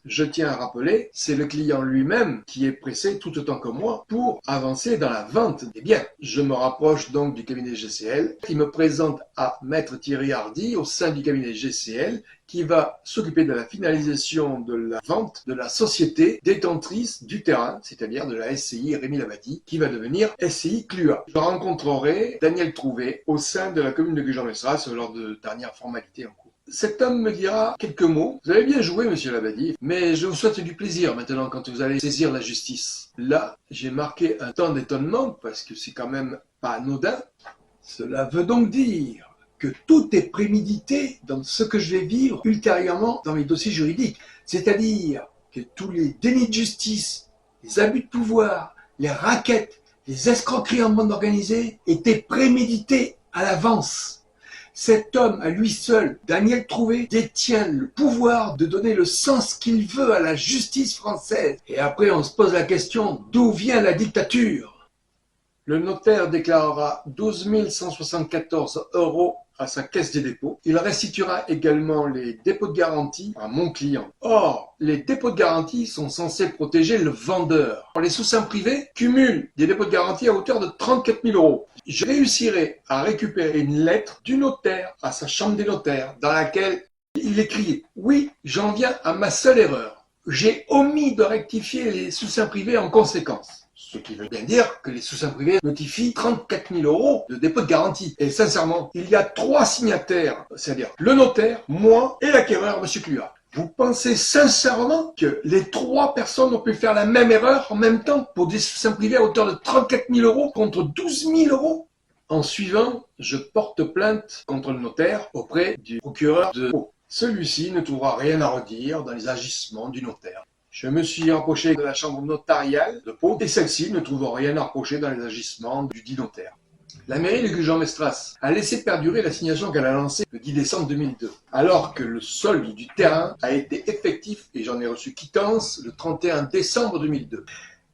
Je tiens à rappeler, c'est le client lui-même qui est pressé tout autant que moi pour avancer dans la vente des biens. Je me rapproche donc du cabinet GCL qui me présente à Maître Thierry Hardy au sein du cabinet GCL qui va s'occuper de la finalisation de la vente de la société détentrice du terrain, c'est-à-dire de la SCI Rémy Lavati, qui va devenir SCI Clua. Je rencontrerai Daniel Trouvé au sein de la commune de Gujan-Mestras lors de dernières formalités en cours. Cet homme me dira quelques mots. Vous avez bien joué, monsieur Labadie, mais je vous souhaite du plaisir maintenant quand vous allez saisir la justice. Là, j'ai marqué un temps d'étonnement parce que c'est quand même pas anodin. Cela veut donc dire que tout est prémédité dans ce que je vais vivre ultérieurement dans mes dossiers juridiques. C'est-à-dire que tous les dénis de justice, les abus de pouvoir, les raquettes, les escroqueries en bande organisée étaient prémédités à l'avance. Cet homme, à lui seul, Daniel Trouvé, détient le pouvoir de donner le sens qu'il veut à la justice française. Et après, on se pose la question, d'où vient la dictature? Le notaire déclarera 12 174 € à sa caisse des dépôts. Il restituera également les dépôts de garantie à mon client. Or, les dépôts de garantie sont censés protéger le vendeur. Les sous-seins privés cumulent des dépôts de garantie à hauteur de 34 000 €. Je réussirai à récupérer une lettre du notaire à sa chambre des notaires dans laquelle il écrit « Oui, j'en viens à ma seule erreur. J'ai omis de rectifier les sous-seins privés en conséquence. » Ce qui veut bien dire que les sous-seins privés notifient 34 000 € de dépôt de garantie. Et sincèrement, il y a 3 signataires, c'est-à-dire le notaire, moi et l'acquéreur, M. Clua. Vous pensez sincèrement que les 3 personnes ont pu faire la même erreur en même temps pour des sous-seins privés à hauteur de 34 000 € contre 12 000 €? En suivant, je porte plainte contre le notaire auprès du procureur de Pau. Celui-ci ne trouvera rien à redire dans les agissements du notaire. Je me suis rapproché de la chambre notariale de Pau et celle-ci ne trouve rien à reprocher dans les agissements du dit notaire. La mairie de Gujan-Mestras a laissé perdurer l'assignation qu'elle a lancée le 10 décembre 2002, alors que le solde du terrain a été effectif et j'en ai reçu quittance le 31 décembre 2002.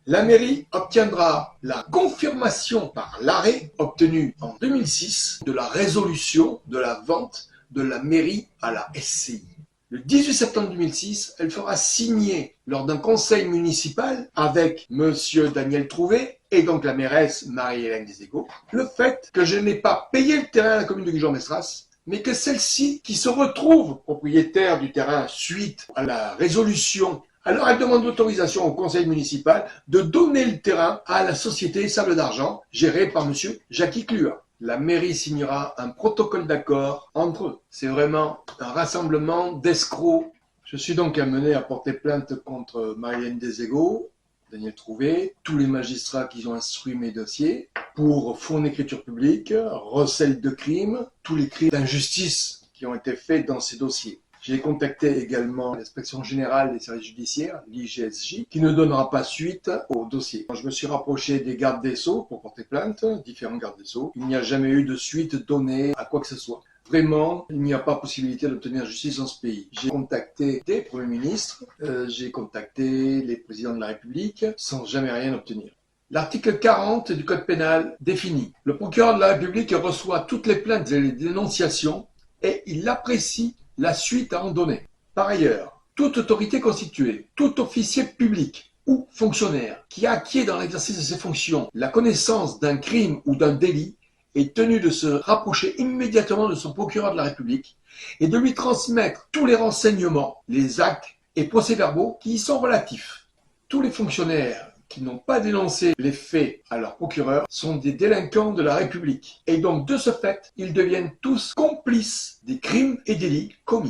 La mairie obtiendra la confirmation par l'arrêt obtenu en 2006 de la résolution de la vente de la mairie à la SCI. Le 18 septembre 2006, elle fera signer lors d'un conseil municipal avec monsieur Daniel Trouvé et donc la mairesse Marie-Hélène Deségaux, le fait que je n'ai pas payé le terrain à la commune de Gujan-Mestras, mais que celle-ci, qui se retrouve propriétaire du terrain suite à la résolution, alors elle demande l'autorisation au conseil municipal de donner le terrain à la société Sable d'Argent, gérée par monsieur Jackie Clua. La mairie signera un protocole d'accord entre eux. C'est vraiment un rassemblement d'escrocs. Je suis donc amené à porter plainte contre Marie-Hélène Deségaux, Daniel Trouvé, tous les magistrats qui ont instruit mes dossiers pour faux en écriture publique, recel de crimes, tous les crimes d'injustice qui ont été faits dans ces dossiers. J'ai contacté également l'inspection générale des services judiciaires, l'IGSJ, qui ne donnera pas suite au dossier. Je me suis rapproché des gardes des Sceaux pour porter plainte, différents gardes des Sceaux. Il n'y a jamais eu de suite donnée à quoi que ce soit. Vraiment, il n'y a pas possibilité d'obtenir justice dans ce pays. J'ai contacté des premiers ministres, j'ai contacté les présidents de la République, sans jamais rien obtenir. L'article 40 du Code pénal définit: le procureur de la République reçoit toutes les plaintes et les dénonciations et il apprécie la suite à en donner. Par ailleurs, toute autorité constituée, tout officier public ou fonctionnaire qui acquiert dans l'exercice de ses fonctions la connaissance d'un crime ou d'un délit est tenu de se rapprocher immédiatement de son procureur de la République et de lui transmettre tous les renseignements, les actes et procès-verbaux qui y sont relatifs. Tous les fonctionnaires qui n'ont pas dénoncé les faits à leur procureur sont des délinquants de la République. Et donc, de ce fait, ils deviennent tous complices des crimes et délits commis.